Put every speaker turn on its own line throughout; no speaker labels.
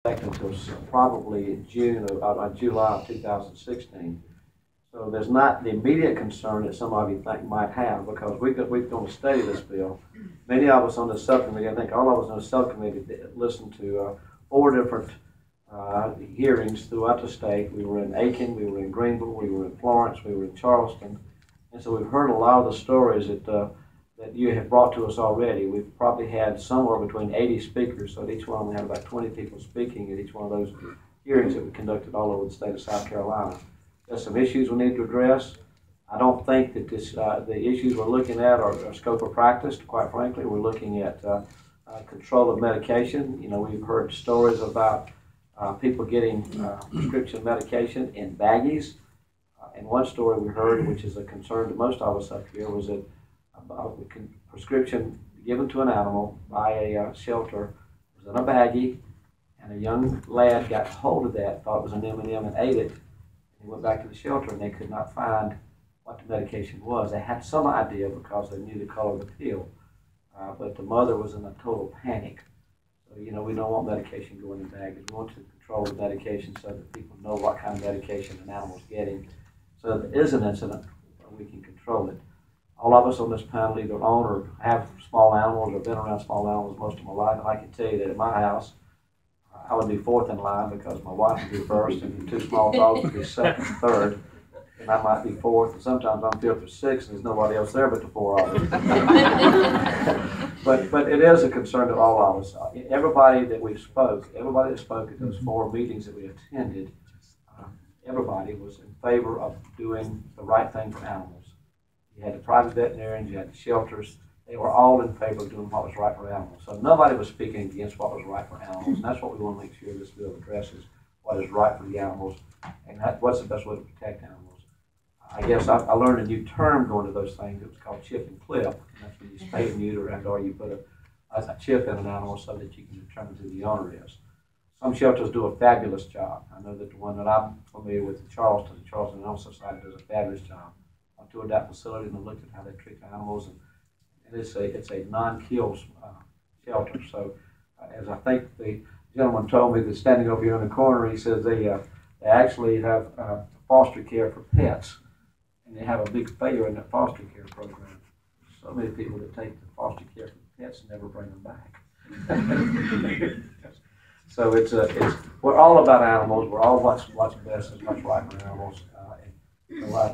until probably June or July of 2016. So there's not the immediate concern that some of you think might have because we're going to study this bill. Many of us on the subcommittee, I think all of us on the subcommittee listened to four different hearings throughout the state. We were in Aiken, we were in Greenville, we were in Florence, we were in Charleston. And so we've heard a lot of the stories that you have brought to us already. We've probably had somewhere between 80 speakers, so at each one we had about 20 people speaking at each one of those hearings that we conducted all over the state of South Carolina. There's some issues we need to address. I don't think that the issues we're looking at are scope of practice, quite frankly. We're looking at control of medication. You know, we've heard stories about people getting prescription medication in baggies. And one story we heard, which is a concern to most of us up here, was that a prescription given to an animal by a shelter was in a baggie, and a young lad got hold of that, thought it was an M&M, and ate it. He went back to the shelter, and they could not find what the medication was. They had some idea because they knew the color of the pill, but the mother was in a total panic. So, you know, we don't want medication going in baggies. We want to control the medication so that people know what kind of medication an animal's getting. So if there is an incident, we can control it. All of us on this panel either own or have small animals or been around small animals most of my life. And I can tell you that at my house, I would be fourth in line because my wife would be first and the two small dogs would be second and third. And I might be fourth, and sometimes I'm fifth or sixth, and there's nobody else there but the four of us. but it is a concern to all of us. Everybody that spoke at those four meetings that we attended, everybody was in favor of doing the right thing for animals. You had the private veterinarians, you had the shelters. They were all in favor of doing what was right for animals. So nobody was speaking against what was right for animals. And that's what we want to make sure this bill addresses, what is right for the animals and what's the best way to protect animals. I guess I learned a new term going to those things. It was called chip and clip. And that's when you spay and neuter or you put a chip in an animal so that you can determine who the owner is. Some shelters do a fabulous job. I know that the one that I'm familiar with in Charleston, the Charleston Animal Society, does a fabulous job. I toured that facility and I looked at how they treat the animals, and it's a non-kill shelter. So, as I think the gentleman told me that's standing over here in the corner, he says they actually have foster care for pets, and they have a big failure in that foster care program. So many people that take the foster care for pets and never bring them back. So we're all about animals. We're all what's best and what's right for animals.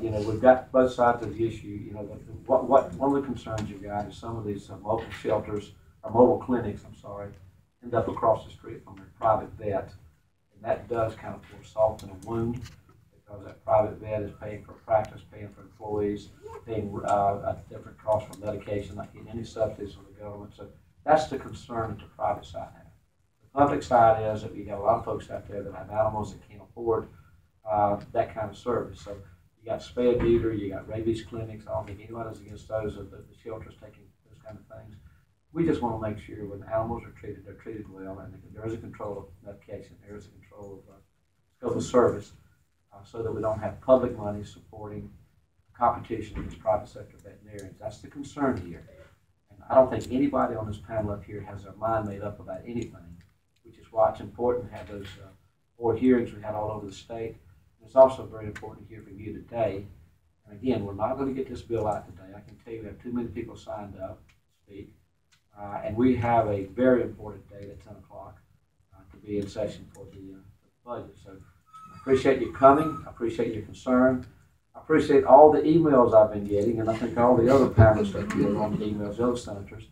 You know, we've got both sides of the issue. You know, one of the concerns you've got is some of these mobile shelters or mobile clinics, end up across the street from a private vet, and that does kind of pour salt in a wound because that private vet is paying for practice, paying for employees, paying a different cost for medication, not getting any subsidies from the government. So that's the concern that the private side has. The public side is that we have a lot of folks out there that have animals that can't afford that kind of service. So you got spay and neuter, you got rabies clinics. I don't think anybody's against those, the shelters taking those kind of things. We just want to make sure when animals are treated, they're treated well, and there is a control of medication, there is a control of scope of service, so that we don't have public money supporting competition against private sector veterinarians. That's the concern here. And I don't think anybody on this panel up here has their mind made up about anything, which is why it's important to have those four hearings we had all over the state. It's also very important to hear from you today. And again, we're not going to get this bill out today. I can tell you we have too many people signed up to speak. And we have a very important date at 10 o'clock to be in session for the budget. So I appreciate you coming. I appreciate your concern. I appreciate all the emails I've been getting, and I think all the other panelists that are on the emails, the other senators.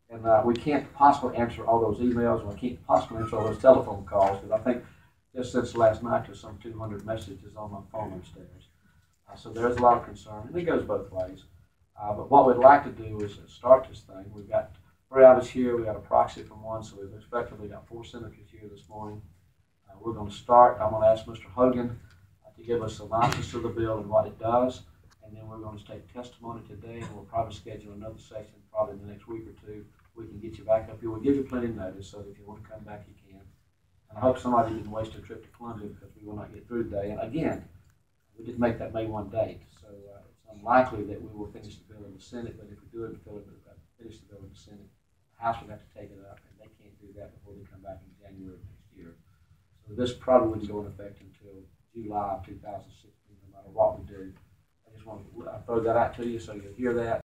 And we can't possibly answer all those emails, and we can't possibly answer all those telephone calls, because I think just since last night, there's some 200 messages on my phone upstairs. So there's a lot of concern, and it goes both ways. But what we'd like to do is start this thing. We've got three of us here. We got a proxy from one, so we've effectively got four senators here this morning. We're going to start. I'm going to ask Mr. Hogan to give us a synopsis of the bill and what it does, and then we're going to take testimony today, and we'll probably schedule another session probably in the next week or two. We can get you back up here. We'll give you plenty of notice, so that if you want to come back, you can. And I hope somebody didn't waste a trip to Columbia because we will not get through today. And again, we did make that May 1 date, so it's unlikely that we will finish the bill in the Senate, but if we do finish the bill in the Senate, the House would have to take it up, and they can't do that before they come back in January of next year. So this probably wouldn't go into effect until July of 2016, no matter what we do. I just want to throw that out to you so you'll hear that.